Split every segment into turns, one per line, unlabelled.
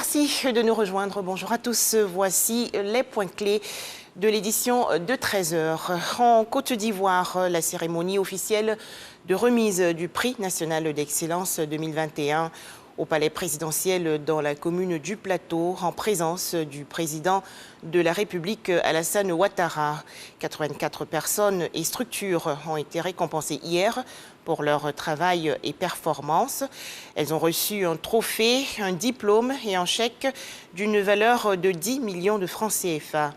Merci de nous rejoindre. Bonjour à tous. Voici les points clés de l'édition de 13h. En Côte d'Ivoire, la cérémonie officielle de remise du prix national d'excellence 2021 au palais présidentiel dans la commune du Plateau, en présence du président de la République Alassane Ouattara. 84 personnes et structures ont été récompensées hier pour leur travail et performance. Elles ont reçu un trophée, un diplôme et un chèque d'une valeur de 10 millions de francs CFA.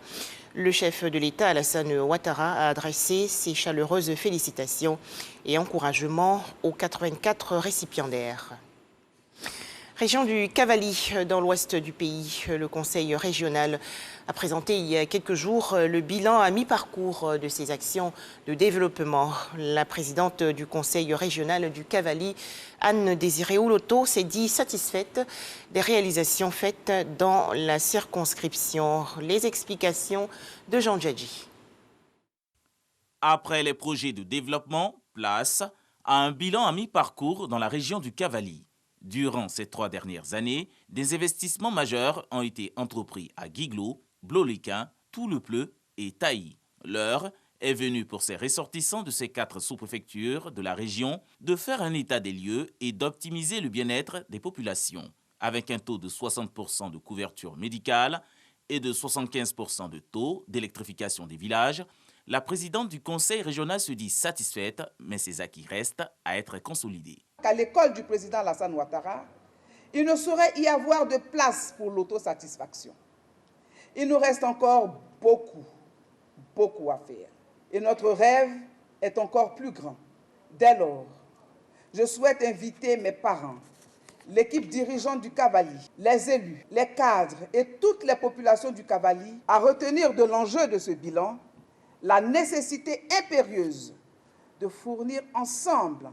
Le chef de l'État, Alassane Ouattara, a adressé ses chaleureuses félicitations et encouragements aux 84 récipiendaires. Région du Cavally, dans l'ouest du pays, le conseil régional a présenté il y a quelques jours le bilan à mi-parcours de ses actions de développement. La présidente du conseil régional du Cavally, Anne-Désirée Ouloto, s'est dit satisfaite des réalisations faites dans la circonscription. Les explications de Jean Djadji.
Après les projets de développement, place à un bilan à mi-parcours dans la région du Cavally. Durant ces 3 dernières années, des investissements majeurs ont été entrepris à Guiglo, Bloliquin, Tout-le-Pleu et Taï. L'heure est venue pour ces ressortissants de ces 4 sous-préfectures de la région de faire un état des lieux et d'optimiser le bien-être des populations. Avec un taux de 60% de couverture médicale et de 75% de taux d'électrification des villages, la présidente du conseil régional se dit satisfaite, mais ses acquis restent à être consolidés.
À l'école du président Alassane Ouattara, il ne saurait y avoir de place pour l'autosatisfaction. Il nous reste encore beaucoup à faire. Et notre rêve est encore plus grand. Dès lors, je souhaite inviter mes parents, l'équipe dirigeante du Cavally, les élus, les cadres et toutes les populations du Cavally à retenir de l'enjeu de ce bilan la nécessité impérieuse de fournir ensemble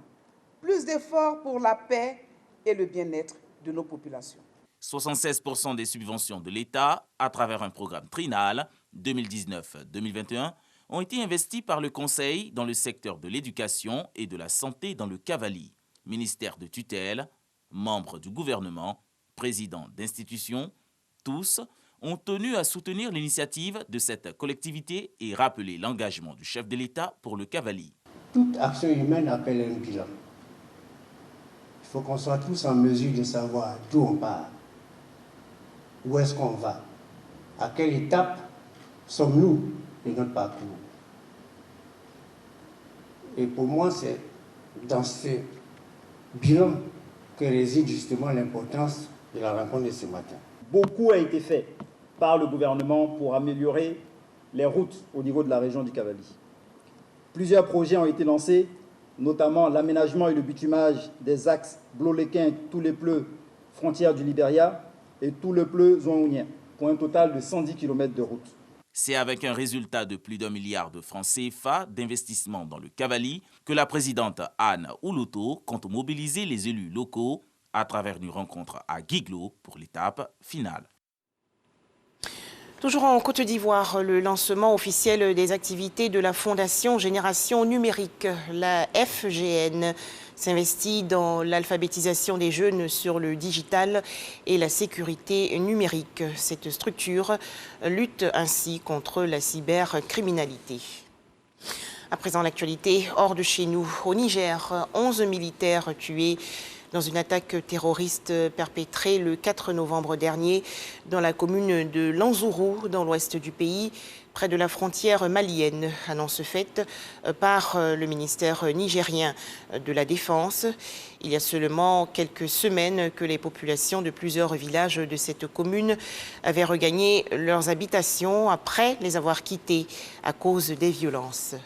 plus d'efforts pour la paix et le bien-être de nos populations.
76% des subventions de l'État, à travers un programme trinal 2019-2021, ont été investis par le Conseil dans le secteur de l'éducation et de la santé dans le Cavally. Ministère de tutelle, membres du gouvernement, présidents d'institutions, tous ont tenu à soutenir l'initiative de cette collectivité et rappeler l'engagement du chef de l'État pour le Cavally.
Toute action humaine appelle un bilan. Il faut qu'on soit tous en mesure de savoir d'où on part, où est-ce qu'on va, à quelle étape sommes-nous de notre parcours. Et pour moi, c'est dans ce bilan que réside justement l'importance de la rencontre de ce matin.
Beaucoup a été fait par le gouvernement pour améliorer les routes au niveau de la région du Cavally. Plusieurs projets ont été lancés, notamment l'aménagement et le bitumage des axes Bloliquin, Tout-le-Pleu, frontière du Libéria, et Tout-le-Pleu, Zouaounien, pour un total de 110 km de route.
C'est avec un résultat de plus d'1 milliard de francs CFA d'investissement dans le Cavally que la présidente Anne Ouloto compte mobiliser les élus locaux à travers une rencontre à Guiglo pour l'étape finale.
Toujours en Côte d'Ivoire, le lancement officiel des activités de la Fondation Génération Numérique, la FGN, s'investit dans l'alphabétisation des jeunes sur le digital et la sécurité numérique. Cette structure lutte ainsi contre la cybercriminalité. À présent, l'actualité hors de chez nous. Au Niger, 11 militaires tués dans une attaque terroriste perpétrée le 4 novembre dernier dans la commune de Lanzourou, dans l'ouest du pays, près de la frontière malienne. Annonce faite par le ministère nigérien de la Défense. Il y a seulement quelques semaines que les populations de plusieurs villages de cette commune avaient regagné leurs habitations après les avoir quittées à cause des violences.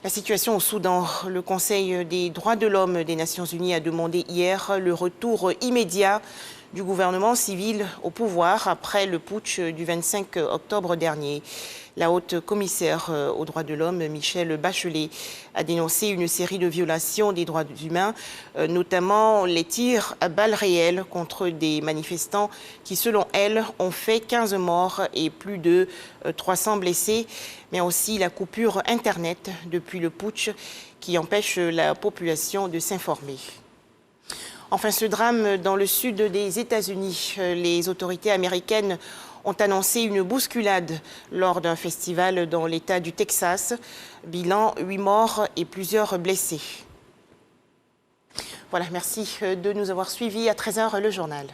La situation au Soudan, le Conseil des droits de l'homme des Nations Unies a demandé hier le retour immédiat du gouvernement civil au pouvoir après le putsch du 25 octobre dernier. La haute commissaire aux droits de l'homme, Michelle Bachelet, a dénoncé une série de violations des droits humains, notamment les tirs à balles réelles contre des manifestants qui, selon elle, ont fait 15 morts et plus de 300 blessés, mais aussi la coupure Internet depuis le putsch qui empêche la population de s'informer. Enfin, ce drame dans le sud des États-Unis. Les autorités américaines ont annoncé une bousculade lors d'un festival dans l'État du Texas. Bilan, 8 morts et plusieurs blessés. Voilà, merci de nous avoir suivis. À 13h, le journal.